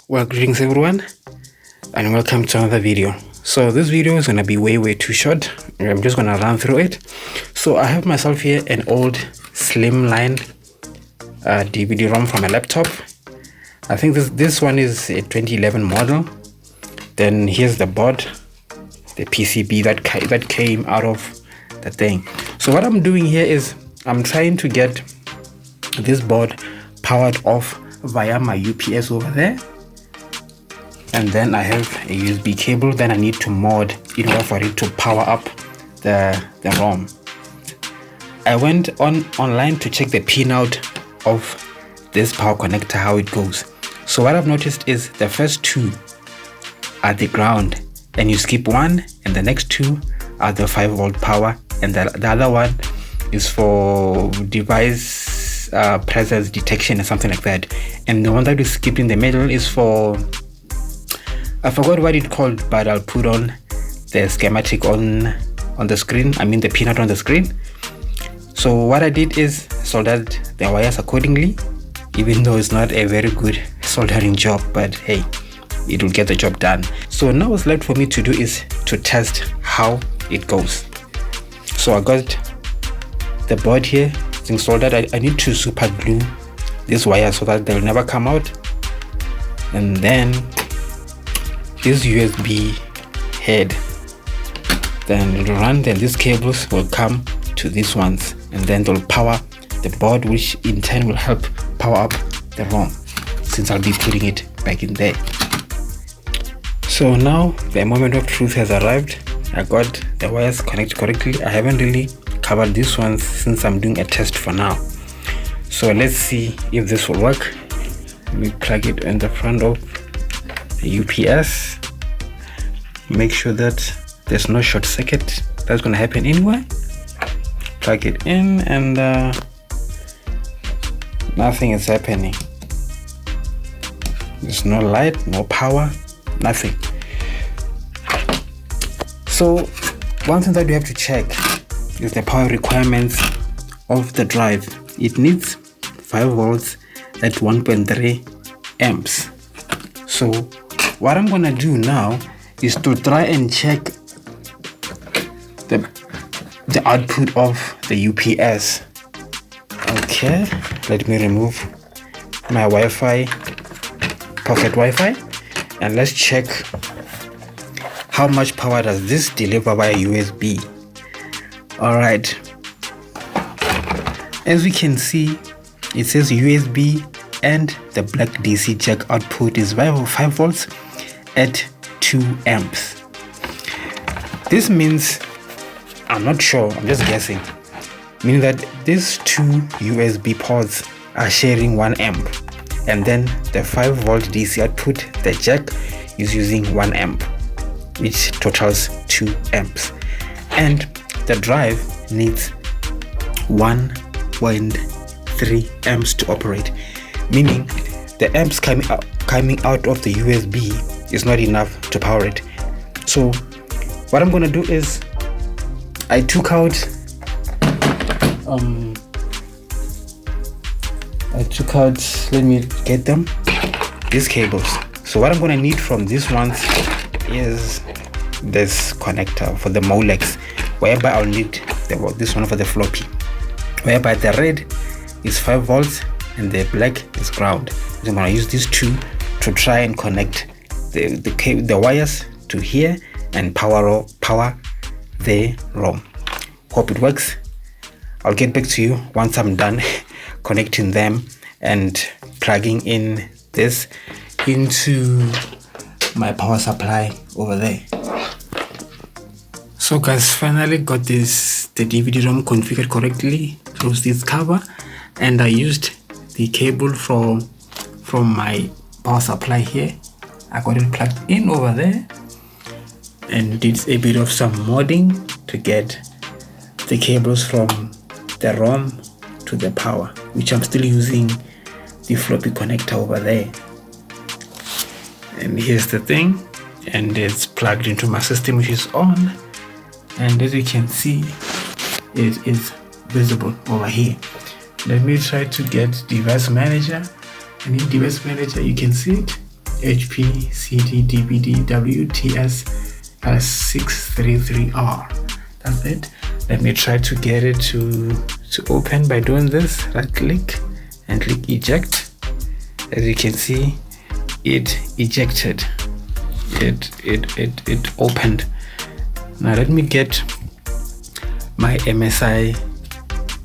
Well, greetings everyone and welcome to another video. So this video is going to be way too short. I'm just going to run through it. So I have myself here an old Slimline DVD-ROM from a laptop. I think this one is a 2011 model. Then here's the board, the PCB that came out of the thing. So what I'm doing here is I'm trying to get this board powered off via my UPS over there. And then I have a USB cable that I need to mod in order for it to power up the ROM. I went online to check the pinout of this power connector, how it goes. So what I've noticed is the first two are the ground, and you skip one, and the next two are the 5-volt power, and the other one is for device presence detection or something like that. And the one that we skipped in the middle is for, I forgot what it's called, but I'll put on the schematic on the screen. I mean the pinout on the screen. So what I did is soldered the wires accordingly, even though it's not a very good soldering job, but hey, it will get the job done. So now what's left for me to do is to test how it goes. So I got the board here, it's installed. I need to super glue this wire so that they'll never come out, and then this USB head, then it'll run, then these cables will come to these ones, and then they'll power the board, which in turn will help power up the ROM, since I'll be putting it back in there. So now the moment of truth has arrived. I got the wires connected correctly. I haven't really covered this one since I'm doing a test for now. So let's see if this will work. Let me plug it in the front of the UPS. Make sure that there's no short circuit that's going to happen anyway. Plug it in, and nothing is happening. There's no light, no power, nothing. So one thing that we have to check is the power requirements of the drive. It needs 5 volts at 1.3 amps. So what I'm gonna do now is to try and check the output of the UPS. Okay, let me remove my Wi-Fi, pocket Wi-Fi, and let's check how much power does this deliver via USB. Alright, as we can see, it says USB, and the black DC jack output is 5 volts at 2 amps. This means, I'm not sure, I'm just guessing, meaning that these two USB ports are sharing 1 amp, and then the 5 volt DC output, the jack, is using 1 amp, which totals 2 amps, and the drive needs 1.3 amps to operate, meaning the amps coming out of the USB is not enough to power it. So what I'm gonna do is I took out let me get them, these cables. So what I'm gonna need from these ones is this connector for the Molex, whereby I'll need this one for the floppy, whereby the red is 5 volts and the black is ground. So I'm gonna use these two to try and connect the wires to here and power the ROM. Hope it works. I'll get back to you once I'm done connecting them and plugging in this into my power supply over there. So guys, finally got the DVD-ROM configured correctly. Close this cover, and I used the cable from my power supply here. I got it plugged in over there and did a bit of some modding to get the cables from the ROM to the power, which I'm still using the floppy connector over there. And here's the thing, and it's plugged into my system, which is on, and as you can see, it is visible over here. Let me try to get device manager, and in device manager you can see it HP CD DVD WTS S633R. That's it. Let me try to get it to open by doing this. Right click and click eject. As you can see, it ejected. It opened. Now let me get my MSI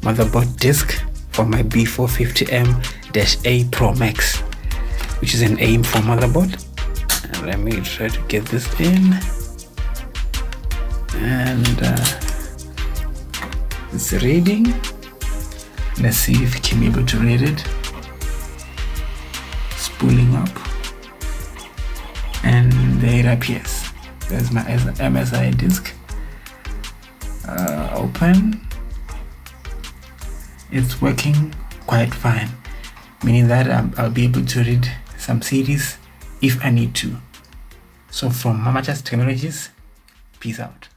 motherboard disk for my B450M-A Pro Max, which is an AIM4 motherboard. And let me try to get this in, and it's reading. Let's see if we can be able to read it. Spooling up, and there it appears. There's my MSI disk. Open. It's working quite fine, meaning that I'll be able to read some series if I need to. So from Mama Just Technologies, peace out.